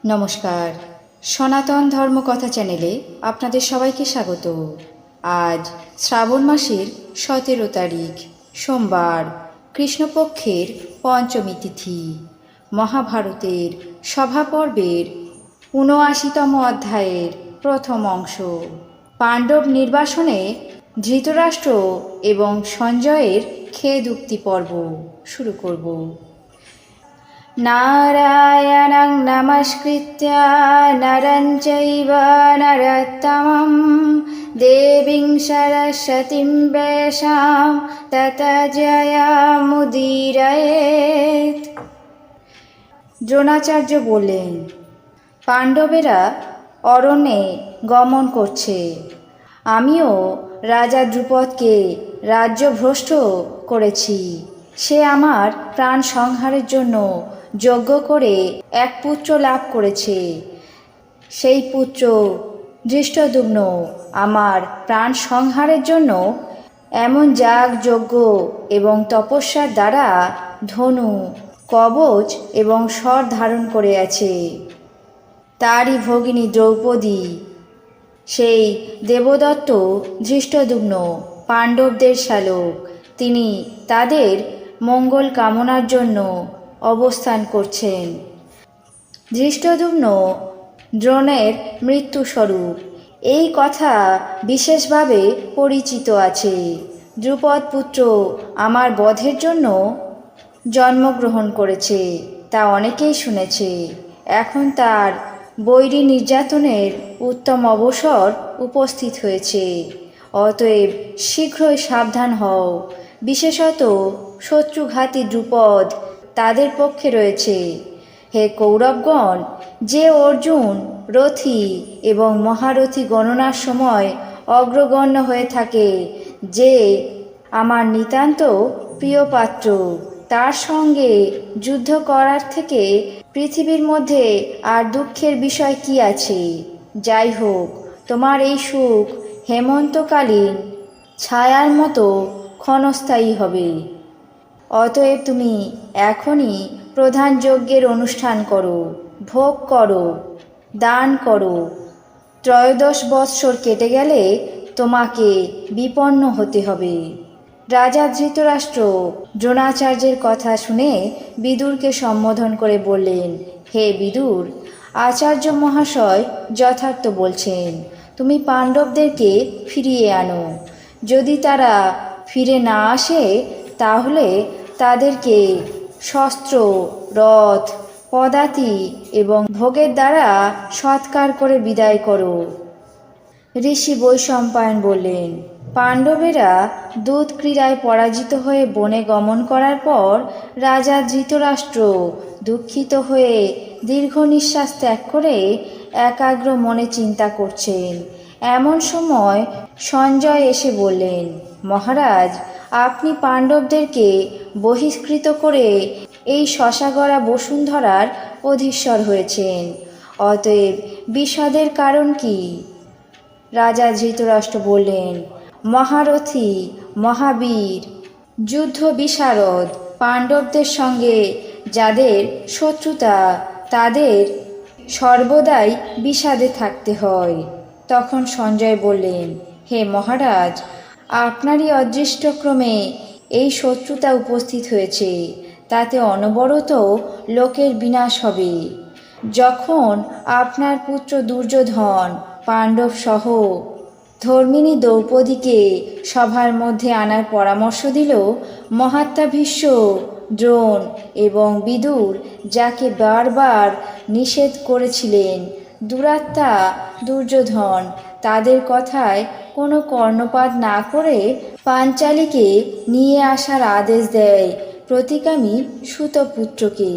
নমস্কার, সনাতন ধর্মকথা চ্যানেলে আপনাদের সবাইকে স্বাগত। আজ শ্রাবণ মাসের 17 তারিখ সোমবার, কৃষ্ণপক্ষের পঞ্চমী তিথি। মহাভারতের সভাপর্বের ৭৯তম অধ্যায়ের প্রথম অংশ। পাণ্ডব নির্বাসনে ধৃতরাষ্ট্র এবং সঞ্জয়ের খেদুক্তি পর্ব শুরু করব। নারায়ণং নমস্কৃত্য নরং চৈব নরোত্তমং দেবীং সরস্বতীং ব্যাসাং ততো জয়মুদীরয়েৎ। দ্রোণাচার্য বললেন, পাণ্ডবেরা অরণ্যে গমন করছে। আমিও রাজা দ্রুপদকে রাজ্যভ্রষ্ট করেছি। সে আমার প্রাণ সংহারের জন্য যজ্ঞ করে এক পুত্র লাভ করেছে। সেই পুত্র ধৃষ্টদ্যুম্ন আমার প্রাণ সংহারের জন্য এমন যাগ যজ্ঞ এবং তপস্যার দ্বারা ধনু, কবচ এবং স্বর ধারণ করে আছে। তারই ভগিনী দ্রৌপদী, সেই দেবদত্ত ধৃষ্টদ্যুম্ন পাণ্ডবদের শ্যালক। তিনি তাদের মঙ্গল কামনার জন্য অবস্থান করছেন। ধৃষ্টদ্যুম্ন দ্রোণের মৃত্যুস্বরূপ, এই কথা বিশেষভাবে পরিচিত আছে। দ্রুপদ পুত্র আমার বধের জন্য জন্মগ্রহণ করেছে, তা অনেকেই শুনেছে। এখন তার বৈরী নির্যাতনের উত্তম অবসর উপস্থিত হয়েছে। অতএব শীঘ্রই সাবধান হও। বিশেষত শত্রুঘাতী দ্রুপদ তাদের পক্ষে রয়েছে। হে কৌরবগণ, যে অর্জুন রথী এবং মহারথী গণনার সময় অগ্রগণ্য হয়ে থাকে, যে আমার নিতান্ত প্রিয় পাত্র, তার সঙ্গে যুদ্ধ করার থেকে পৃথিবীর মধ্যে আর দুঃখের বিষয় কি আছে? যাই হোক, তোমার এই সুখ হেমন্তকালীন ছায়ার মতো ক্ষণস্থায়ী হবে। অতএব তুমি এখনই প্রধান যজ্ঞের অনুষ্ঠান করো, ভোগ করো, দান করো। 13 বৎসর কেটে গেলে তোমাকে বিপন্ন হতে হবে। রাজা ধৃতরাষ্ট্র দ্রোণাচার্যের কথা শুনে বিদুরকে সম্বোধন করে বললেন, হে বিদুর, আচার্য মহাশয় যথার্থ বলছেন। তুমি পাণ্ডবদেরকে ফিরিয়ে আনো। যদি তারা ফিরে না আসে, তাহলে তাদেরকে শস্ত্র, রথ, পদাতি এবং ভোগের দ্বারা সৎকার করে বিদায় করো। ঋষি বৈশম্পায়ন বললেন, পাণ্ডবেরা দূত ক্রীড়ায় পরাজিত হয়ে বনে গমন করার পর রাজা ধৃতরাষ্ট্র দুঃখিত হয়ে দীর্ঘ নিঃশ্বাস ত্যাগ করে একাগ্র মনে চিন্তা করছেন। এমন সময় সঞ্জয় এসে বললেন, মহারাজ, আপনি পাণ্ডবদেরকে বহিষ্কৃত করে এই শশাগড়া বসুন্ধরার অধীশ্বর হয়েছেন। অতএব বিষাদের কারণ কি? রাজা ধৃতরাষ্ট্র বললেন, মহারথী, মহাবীর, যুদ্ধ বিশারদ পাণ্ডবদের সঙ্গে যাদের শত্রুতা, তাদের সর্বদাই বিষাদে থাকতে হয়। তখন সঞ্জয় বললেন, হে মহারাজ, আপনারই অদৃষ্টক্রমে এই শত্রুতা উপস্থিত হয়েছে। তাতে অনবরত লোকের বিনাশ হবে। যখন আপনার পুত্র দুর্যোধন পাণ্ডব সহ ধর্মিণী দ্রৌপদীকে সভার মধ্যে আনার পরামর্শ দিল, মহাত্মা ভীষ্ম, দ্রোণ এবং বিদুর যাকে বারবার নিষেধ করেছিলেন, দুরাত্মা দুর্যোধন তাদের কথায় কোনো কর্ণপাত না করে পাঞ্চালীকে নিয়ে আসার আদেশ দেয় প্রতিগামী সুতপুত্রকে।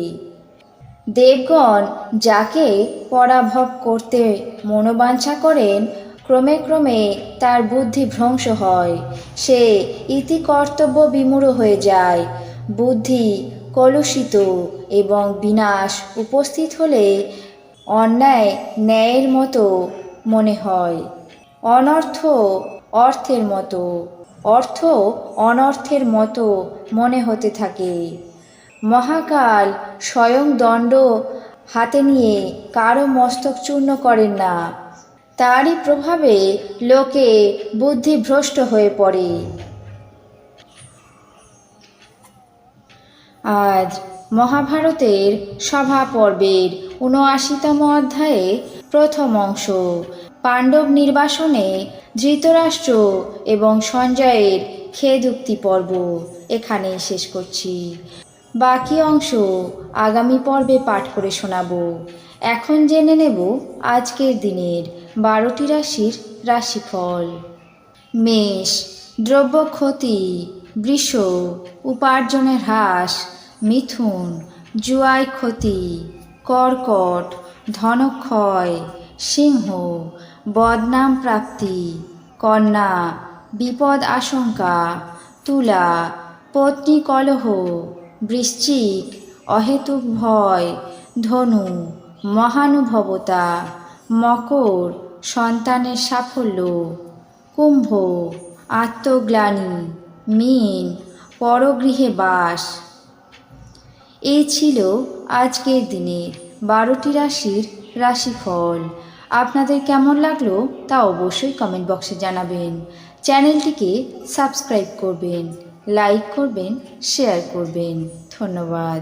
দেবগণ যাকে পরাভব করতে মনোবাঞ্ছা করেন, ক্রমে ক্রমে তার বুদ্ধি ভ্রংশ হয়। সে ইতি কর্তব্য বিমূঢ় হয়ে যায়। বুদ্ধি কলুষিত এবং বিনাশ উপস্থিত হলে অন্যায় ন্যায়ের মতো মনে হয়, অনর্থ অর্থের মতো, অর্থ অনর্থের মতো মনে হতে থাকে। মহাকাল স্বয়ং দণ্ড হাতে নিয়ে কারো মস্তক চূর্ণ করেন না। তারই প্রভাবে লোকে বুদ্ধিভ্রষ্ট হয়ে পড়ে। আজ মহাভারতের সভা পর্বের ৭৯তম অধ্যায়ে প্রথম অংশ পাণ্ডব নির্বাসনে ধৃতরাষ্ট্র এবং সঞ্জয়ের খেদুক্তি পর্ব এখানেই শেষ করছি। বাকি অংশ আগামী পর্বে পাঠ করে শোনাব। এখন জেনে নেব আজকের দিনের 12টি রাশির রাশিফল। মেষ, দ্রব্য ক্ষতি, বৃষ, উপার্জনের হ্রাস, মিথুন, জুয়ায় ক্ষতি, কর্কট, ধনক্ষয়, সিংহ, বদনাম প্রাপ্তি, কন্যা, বিপদ আশঙ্কা, তুলা, পত্নী কলহ, বৃশ্চিক, অহেতুক ভয়, ধনু, মহানুভবতা, মকর, সন্তানের সাফল্য, কুম্ভ, আত্মগ্লানি, মীন, পরগৃহে বাস। এই ছিল আজকের দিনের 12টি রাশির রাশিফল। আপনাদের কেমন লাগলো তা অবশ্যই কমেন্ট বক্সে জানাবেন। চ্যানেলটিকে সাবস্ক্রাইব করবেন, লাইক করবেন, শেয়ার করবেন। ধন্যবাদ।